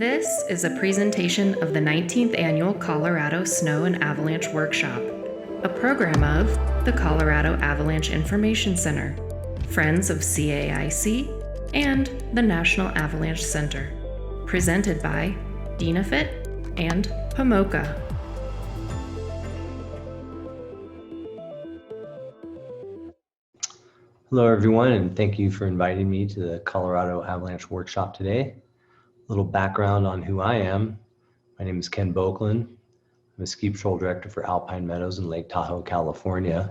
This is a presentation of the 19th Annual Colorado Snow and Avalanche Workshop, a program of the Colorado Avalanche Information Center, Friends of CAIC, and the National Avalanche Center, presented by Dinafit and Pomoka. Hello everyone, and thank you for inviting me to the Colorado Avalanche Workshop today. A little background on who I am. My name is Ken Bokelund. I'm a ski patrol director for Alpine Meadows in Lake Tahoe, California.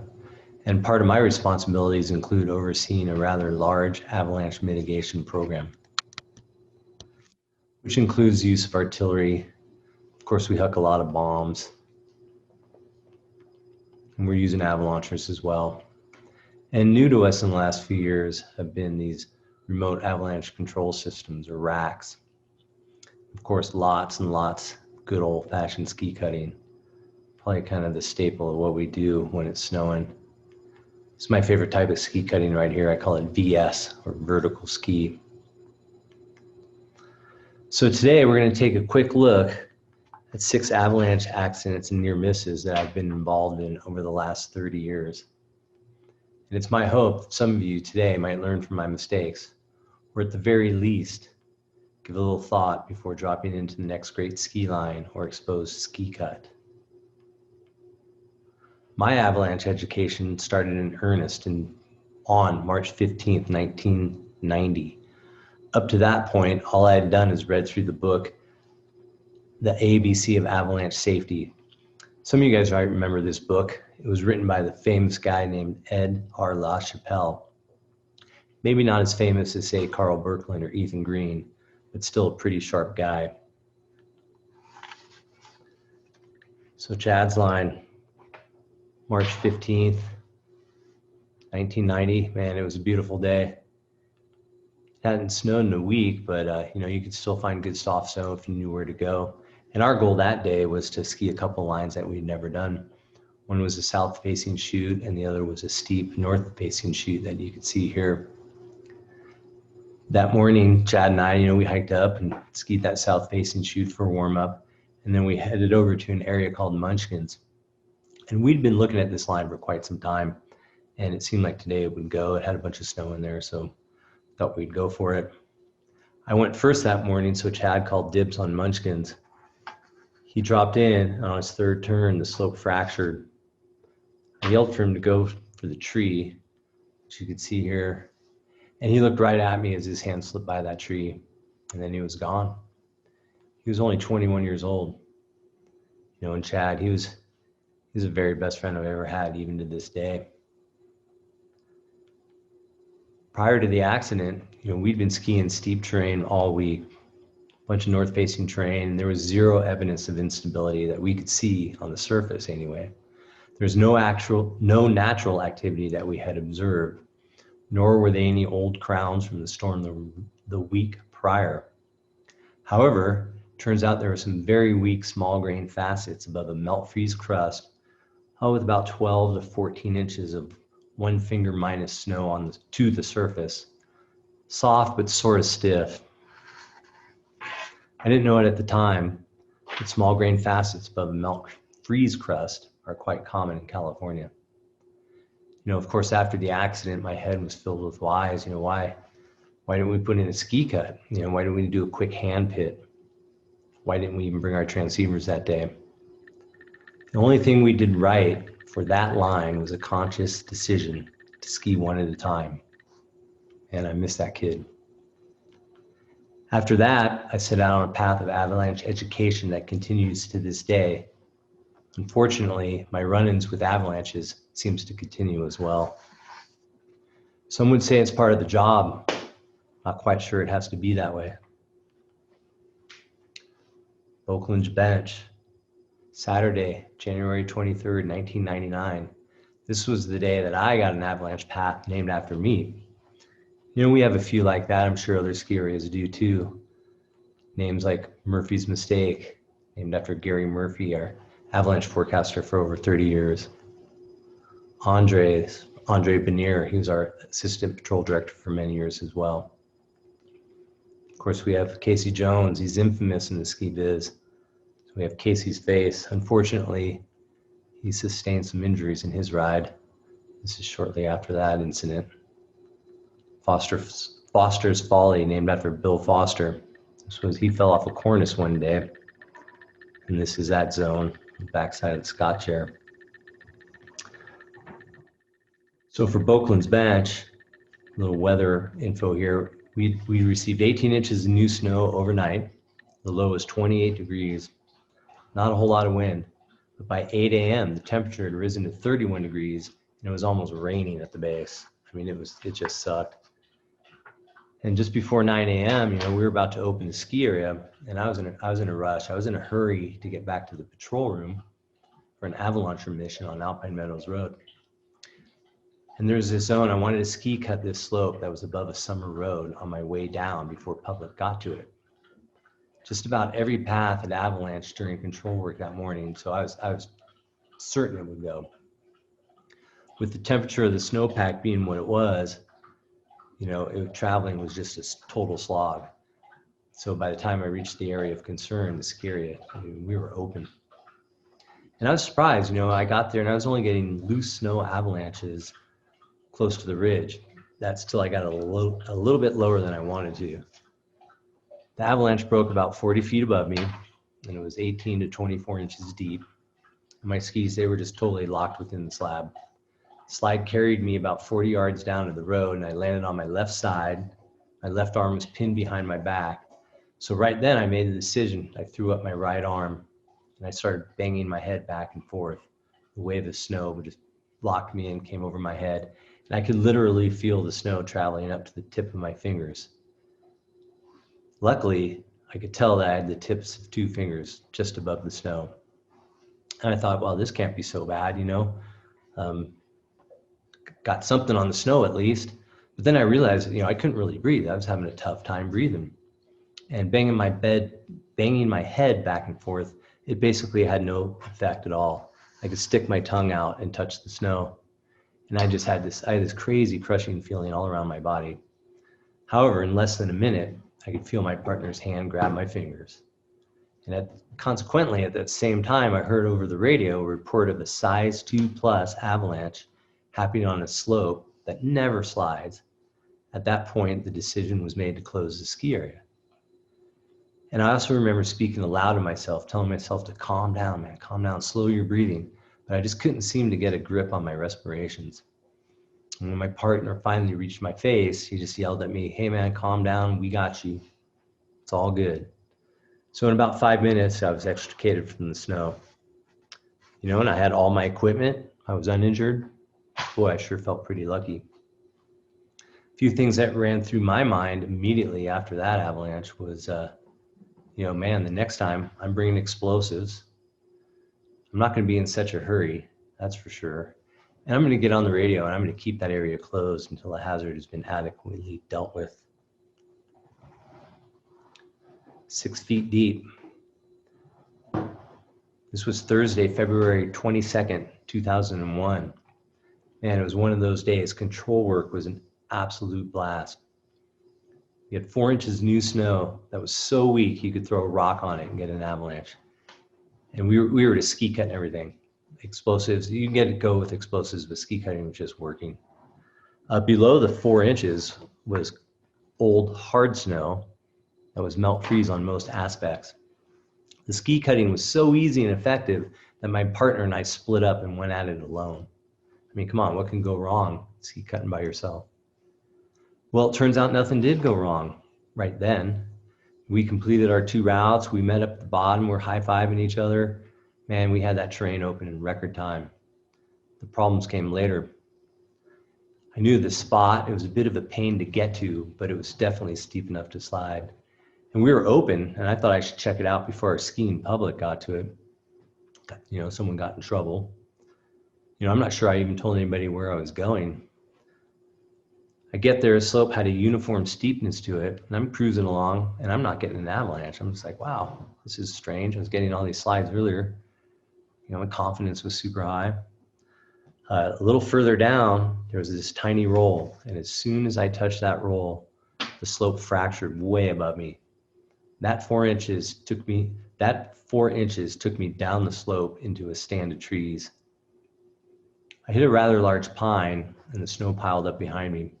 And part of my responsibilities include overseeing a rather large avalanche mitigation program, which includes the use of artillery. Of course, we huck a lot of bombs, and we're using avalanchers as well. And new to us in the last few years have been these remote avalanche control systems, or RACs. Of course, lots and lots of good old-fashioned ski cutting. Probably kind of the staple of what we do when it's snowing. It's my favorite type of ski cutting right here. I call it VS, or vertical ski. So today we're going to take a quick look at 6 avalanche accidents and near misses that I've been involved in over the last 30 years. And it's my hope that some of you today might learn from my mistakes, or at the very least, give a little thought before dropping into the next great ski line or exposed ski cut. My avalanche education started in earnest on March 15th, 1990. Up to that point, all I had done is read through the book, The ABC of Avalanche Safety. Some of you guys might remember this book. It was written by the famous guy named Ed R. LaChapelle. Maybe not as famous as, say, Carl Bokelund or Ethan Green, but still a pretty sharp guy. So Chad's line, March 15th, 1990. Man, it was a beautiful day. It hadn't snowed in a week, but you could still find good soft snow if you knew where to go. And our goal that day was to ski a couple lines that we'd never done. One was a south-facing chute, and the other was a steep north-facing chute that you could see here. That morning, Chad and I, we hiked up and skied that south-facing chute for warm-up, and then we headed over to an area called Munchkins. And we'd been looking at this line for quite some time, and it seemed like today it would go. It had a bunch of snow in there, so thought we'd go for it. I went first that morning, so Chad called dibs on Munchkins. He dropped in, and on his third turn, the slope fractured. I yelled for him to go for the tree, which you can see here. And he looked right at me as his hand slipped by that tree, and then he was gone. He was only 21 years old. And Chad, he was the very best friend I've ever had, even to this day. Prior to the accident, we'd been skiing steep terrain all week, a bunch of north-facing terrain, and there was zero evidence of instability that we could see on the surface anyway. There's no natural activity that we had observed, nor were there any old crowns from the storm the week prior. However, turns out there were some very weak small grain facets above a melt freeze crust, with about 12 to 14 inches of 1 finger minus snow to the surface. Soft, but sort of stiff. I didn't know it at the time, but small grain facets above a melt freeze crust are quite common in California. Of course, after the accident, my head was filled with whys. Why didn't we put in a ski cut? Why didn't we do a quick hand pit? Why didn't we even bring our transceivers that day? The only thing we did right for that line was a conscious decision to ski one at a time. And I miss that kid. After that, I set out on a path of avalanche education that continues to this day. Unfortunately, my run-ins with avalanches seems to continue as well. Some would say it's part of the job. Not quite sure it has to be that way. Bokelund Bench, Saturday, January 23rd, 1999. This was the day that I got an avalanche path named after me. We have a few like that. I'm sure other ski areas do too. Names like Murphy's Mistake, named after Gary Murphy, our avalanche forecaster for over 30 years. Andre Benier, he was our assistant patrol director for many years as well. Of course, we have Casey Jones. He's infamous in the ski biz. So we have Casey's face. Unfortunately, he sustained some injuries in his ride. This is shortly after that incident. Foster's Folly, named after Bill Foster. This was, he fell off a cornice one day. And this is that zone, the backside of the Scott chair. So for Bokelund's bench, a little weather info here. We received 18 inches of new snow overnight. The low was 28 degrees. Not a whole lot of wind. But by 8 a.m., the temperature had risen to 31 degrees, and it was almost raining at the base. I mean, it just sucked. And just before 9 a.m., we were about to open the ski area, and I was in a rush. I was in a hurry to get back to the patrol room for an Avalanche mission on Alpine Meadows Road. And there's this zone, I wanted to ski cut this slope that was above a summer road on my way down before public got to it. Just about every path had avalanche during control work that morning, so I was certain it would go. With the temperature of the snowpack being what it was, traveling was just a total slog. So by the time I reached the area of concern, the ski area, we were open. And I was surprised, I got there and I was only getting loose snow avalanches close to the ridge. That's till I got a little bit lower than I wanted to. The avalanche broke about 40 feet above me, and it was 18 to 24 inches deep. My skis, they were just totally locked within the slab. The slide carried me about 40 yards down to the road, and I landed on my left side. My left arm was pinned behind my back. So right then I made the decision. I threw up my right arm, and I started banging my head back and forth. The wave of snow would just blocked me and came over my head. And I could literally feel the snow traveling up to the tip of my fingers. Luckily, I could tell that I had the tips of 2 fingers just above the snow. And I thought, well, this can't be so bad, got something on the snow at least. But then I realized, I couldn't really breathe. I was having a tough time breathing. And banging my head back and forth, it basically had no effect at all. I could stick my tongue out and touch the snow. And I had this crazy crushing feeling all around my body. However, in less than a minute, I could feel my partner's hand grab my fingers. And consequently, at that same time, I heard over the radio a report of a size 2+ avalanche happening on a slope that never slides. At that point, the decision was made to close the ski area. And I also remember speaking aloud to myself, telling myself to calm down, man, calm down, slow your breathing. But I just couldn't seem to get a grip on my respirations. And when my partner finally reached my face, he just yelled at me, "Hey man, calm down, we got you. It's all good." So in about 5 minutes, I was extricated from the snow. And I had all my equipment. I was uninjured. Boy, I sure felt pretty lucky. A few things that ran through my mind immediately after that avalanche was, man, the next time I'm bringing explosives. I'm not going to be in such a hurry, that's for sure. And I'm going to get on the radio and I'm going to keep that area closed until the hazard has been adequately dealt with. 6 feet deep. This was Thursday, February 22nd, 2001. Man, it was one of those days. Control work was an absolute blast. We had 4 inches new snow that was so weak you could throw a rock on it and get an avalanche. And we were to ski cut and everything. Explosives, you can get to go with explosives, but ski cutting was just working. Below the 4 inches was old hard snow that was melt freeze on most aspects. The ski cutting was so easy and effective that my partner and I split up and went at it alone. I mean, come on, what can go wrong ski cutting by yourself? Well, it turns out nothing did go wrong right then. We completed our 2 routes. We met up at the bottom. We're high-fiving each other. Man, we had that terrain open in record time. The problems came later. I knew the spot. It was a bit of a pain to get to, but it was definitely steep enough to slide. And we were open, and I thought I should check it out before our skiing public got to it. Someone got in trouble. I'm not sure I even told anybody where I was going. I get there, the slope had a uniform steepness to it, and I'm cruising along, and I'm not getting an avalanche. I'm just like, wow, this is strange. I was getting all these slides earlier. My confidence was super high. A little further down, there was this tiny roll, and as soon as I touched that roll, the slope fractured way above me. That 4 inches took me down the slope into a stand of trees. I hit a rather large pine and the snow piled up behind me.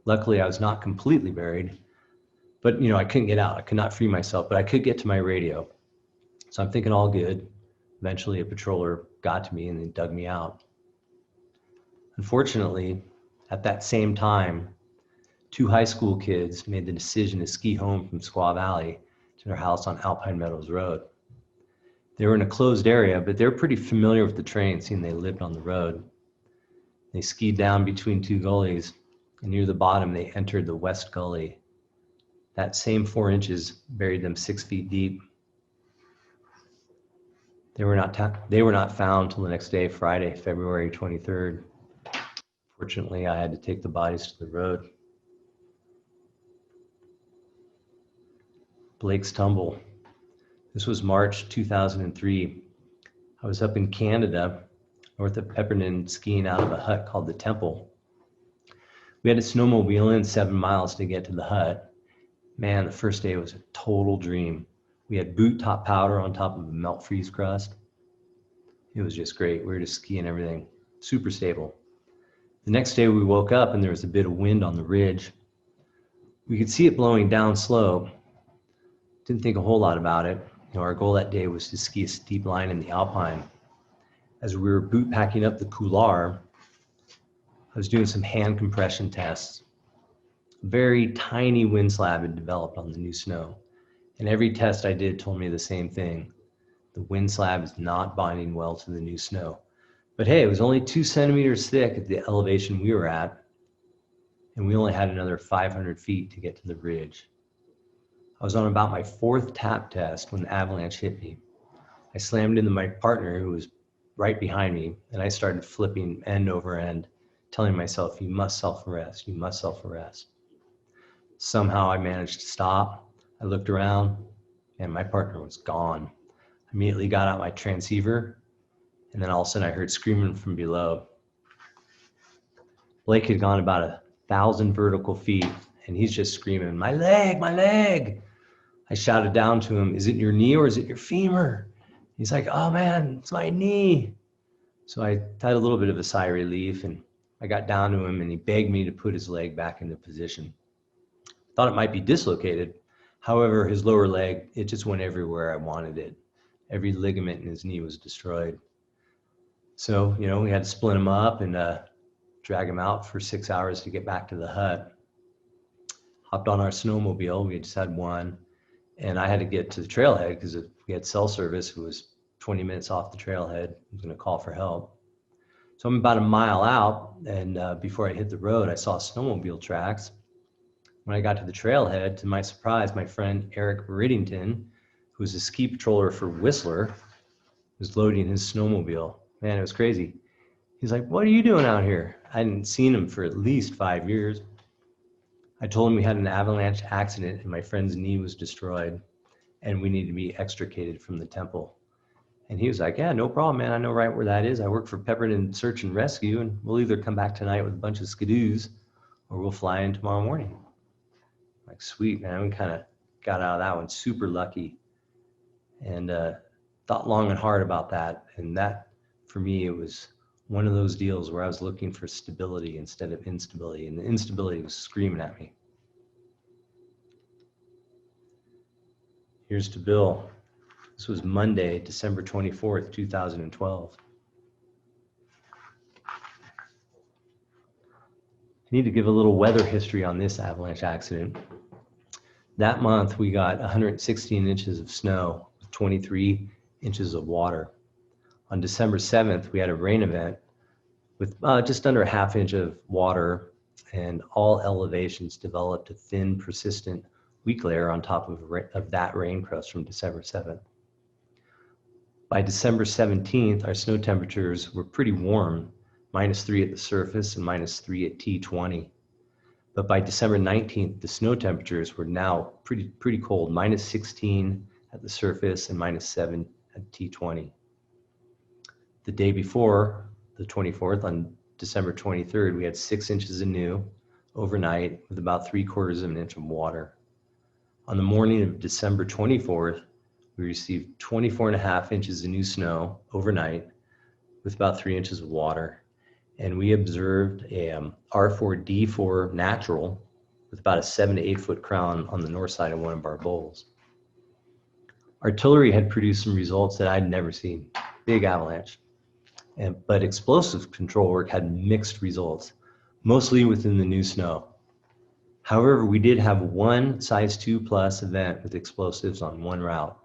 Luckily, I was not completely buried, but I couldn't get out. I could not free myself, but I could get to my radio. So I'm thinking all good. Eventually, a patroller got to me and they dug me out. Unfortunately, at that same time, 2 high school kids made the decision to ski home from Squaw Valley to their house on Alpine Meadows Road. They were in a closed area, but they were pretty familiar with the terrain, seeing they lived on the road. They skied down between 2 gullies, and near the bottom, they entered the West Gully. That same 4 inches buried them 6 feet deep. They were not found till the next day, Friday, February 23rd. Fortunately, I had to take the bodies to the road. Blake's Tumble. This was March 2003. I was up in Canada, north of Pepperton, skiing out of a hut called the Temple. We had to snowmobile in 7 miles to get to the hut. Man, the first day was a total dream. We had boot top powder on top of a melt freeze crust. It was just great. We were just skiing everything, super stable. The next day we woke up and there was a bit of wind on the ridge. We could see it blowing down slope. Didn't think a whole lot about it. Our goal that day was to ski a steep line in the Alpine. As we were boot packing up the couloir, I was doing some hand compression tests. A very tiny wind slab had developed on the new snow. And every test I did told me the same thing. The wind slab is not binding well to the new snow. But hey, it was only 2 centimeters thick at the elevation we were at. And we only had another 500 feet to get to the ridge. I was on about my 4th tap test when the avalanche hit me. I slammed into my partner who was right behind me, and I started flipping end over end, telling myself, you must self-arrest, you must self-arrest. Somehow I managed to stop. I looked around, and my partner was gone. I immediately got out my transceiver, and then all of a sudden I heard screaming from below. Blake had gone about 1,000 vertical feet, and he's just screaming, my leg, my leg. I shouted down to him, is it your knee or is it your femur? He's like, oh man, it's my knee. So I had a little bit of a sigh of relief, and I got down to him and he begged me to put his leg back into position. Thought it might be dislocated. However, his lower leg, it just went everywhere I wanted it. Every ligament in his knee was destroyed. So, we had to split him up and drag him out for 6 hours to get back to the hut. Hopped on our snowmobile, we just had one. And I had to get to the trailhead because we had cell service who was 20 minutes off the trailhead. I was going to call for help. So I'm about a mile out, and before I hit the road, I saw snowmobile tracks. When I got to the trailhead, to my surprise, my friend Eric Riddington, who was a ski patroller for Whistler, was loading his snowmobile. Man, it was crazy. He's like, what are you doing out here? I hadn't seen him for at least 5 years. I told him we had an avalanche accident and my friend's knee was destroyed and we needed to be extricated from the temple. And he was like, yeah, no problem, man. I know right where that is. I work for Pepperton Search and Rescue, and we'll either come back tonight with a bunch of skidoos or we'll fly in tomorrow morning. I'm like, sweet, man. We kind of got out of that one super lucky, and thought long and hard about that. And that, for me, it was one of those deals where I was looking for stability instead of instability, and the instability was screaming at me. Here's to Bill. This was Monday, December 24th, 2012. I need to give a little weather history on this avalanche accident. That month, we got 116 inches of snow with 23 inches of water. On December 7th, we had a rain event with just under a half inch of water, and all elevations developed a thin, persistent weak layer on top of that rain crust from December 7th. By December 17th, our snow temperatures were pretty warm, -3 at the surface and -3 at T20. But by December 19th, the snow temperatures were now pretty cold, -16 at the surface and -7 at T20. The day before, the 24th, on December 23rd, we had 6 inches of new overnight with about 3/4 of an inch of water. On the morning of December 24th, we received 24.5 inches of new snow overnight with about 3 inches of water. And we observed a R4D4 natural with about a 7 to 8 foot crown on the north side of one of our bowls. Artillery had produced some results that I'd never seen. Big avalanche. But explosive control work had mixed results, mostly within the new snow. However, we did have one size 2+ event with explosives on one route.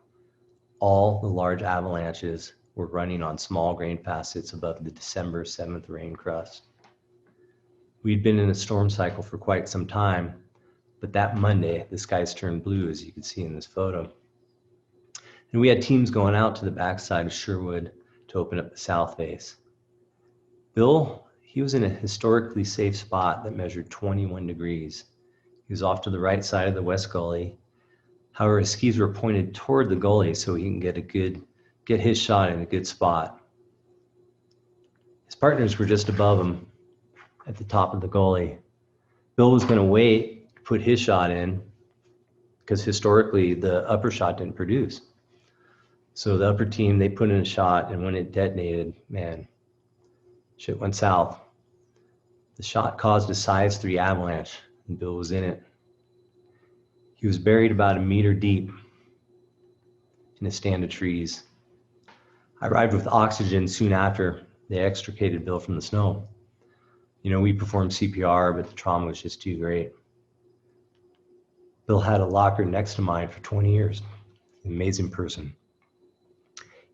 All the large avalanches were running on small grain facets above the December 7th rain crust. We'd been in a storm cycle for quite some time, but that Monday, the skies turned blue, as you can see in this photo. And we had teams going out to the backside of Sherwood to open up the south face. Bill, he was in a historically safe spot that measured 21 degrees. He was off to the right side of the west gully. However, his skis were pointed toward the gully so he can get his shot in a good spot. His partners were just above him at the top of the gully. Bill was going to wait to put his shot in because historically the upper shot didn't produce. So the upper team, they put in a shot, and when it detonated, man, shit went south. The shot caused a size 3 avalanche, and Bill was in it. He was buried about 1 meter deep in a stand of trees. I arrived with oxygen soon after they extricated Bill from the snow. You know, we performed CPR, but the trauma was just too great. Bill had a locker next to mine for 20 years. An amazing person.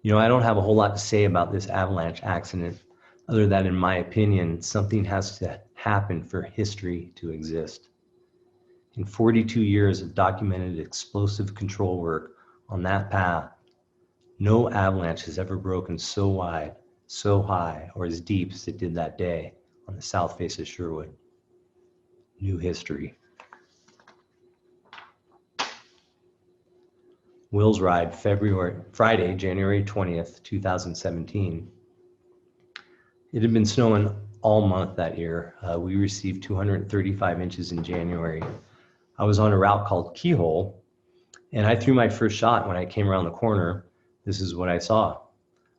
You know, I don't have a whole lot to say about this avalanche accident, other than, in my opinion, something has to happen for history to exist. In 42 years of documented explosive control work on that path, no avalanche has ever broken so wide, so high, or as deep as it did that day on the south face of Sherwood. New history. Will's ride, Friday, January 20th, 2017. It had been snowing all month that year. We received 235 inches in January. I was on a route called Keyhole, and I threw my first shot when I came around the corner. This is what I saw: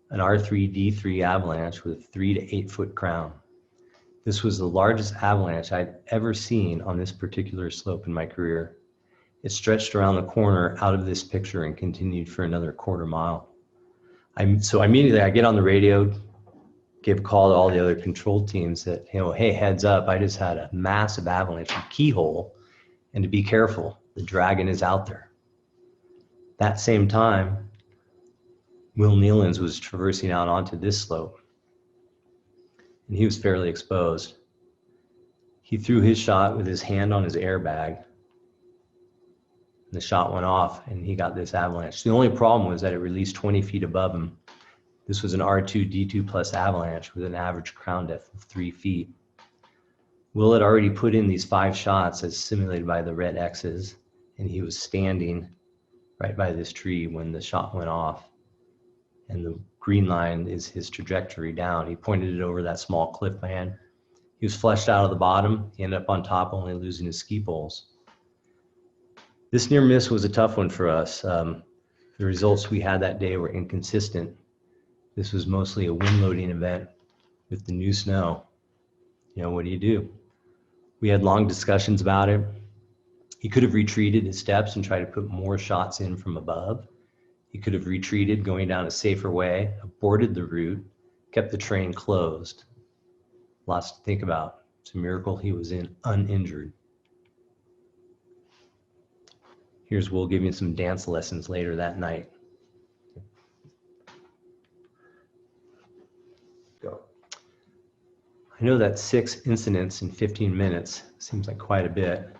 an R3D3 avalanche with a 3 to 8 foot crown. This was the largest avalanche I'd ever seen on this particular slope in my career. It stretched around the corner out of this picture and continued for another quarter mile. So immediately I get on the radio, give a call to all the other control teams that, you know, hey, heads up, I just had a massive avalanche in Keyhole, and to be careful, the dragon is out there. That same time, Will Nealons was traversing out onto this slope, and he was fairly exposed. He threw his shot with his hand on his airbag. The shot went off and he got this avalanche. The only problem was that it released 20 feet above him. This was an R2D2+ avalanche with an average crown depth of 3 feet. Will had already put in these 5 shots as simulated by the red X's, and he was standing right by this tree when the shot went off. And the green line is his trajectory down. He pointed it over that small cliff behind. He was flushed out of the bottom. He ended up on top, only losing his ski poles. This near miss was a tough one for us. The results we had that day were inconsistent. This was mostly a wind loading event with the new snow. You know, what do? We had long discussions about it. He could have retreated his steps and tried to put more shots in from above. He could have retreated, going down a safer way, aborted the route, kept the train closed. Lots to think about. It's a miracle he was uninjured. Here's Will giving some dance lessons later that night. Go. I know that 6 incidents in 15 minutes seems like quite a bit.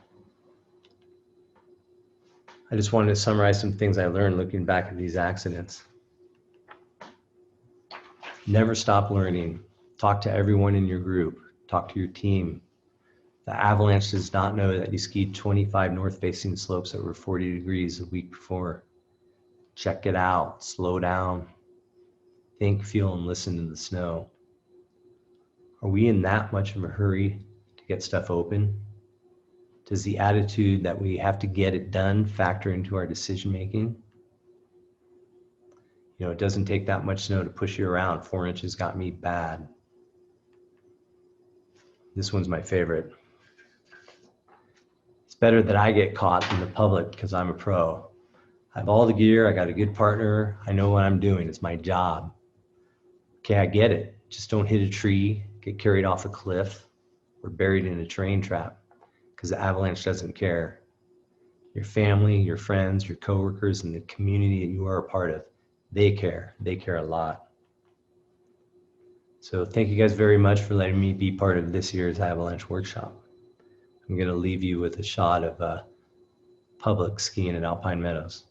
I just wanted to summarize some things I learned looking back at these accidents. Never stop learning. Talk to everyone in your group. Talk to your team. The avalanche does not know that you skied 25 north-facing slopes that were 40 degrees a week before. Check it out. Slow down. Think, feel, and listen to the snow. Are we in that much of a hurry to get stuff open? Does the attitude that we have to get it done factor into our decision making? You know, it doesn't take that much snow to push you around. 4 inches got me bad. This one's my favorite. It's better that I get caught than the public because I'm a pro. I have all the gear. I got a good partner. I know what I'm doing. It's my job. Okay, I get it. Just don't hit a tree, get carried off a cliff, or buried in a train trap, because the Avalanche doesn't care. Your family, your friends, your coworkers, and the community that you are a part of, they care. They care a lot. So thank you guys very much for letting me be part of this year's Avalanche workshop. I'm going to leave you with a shot of public skiing in Alpine Meadows.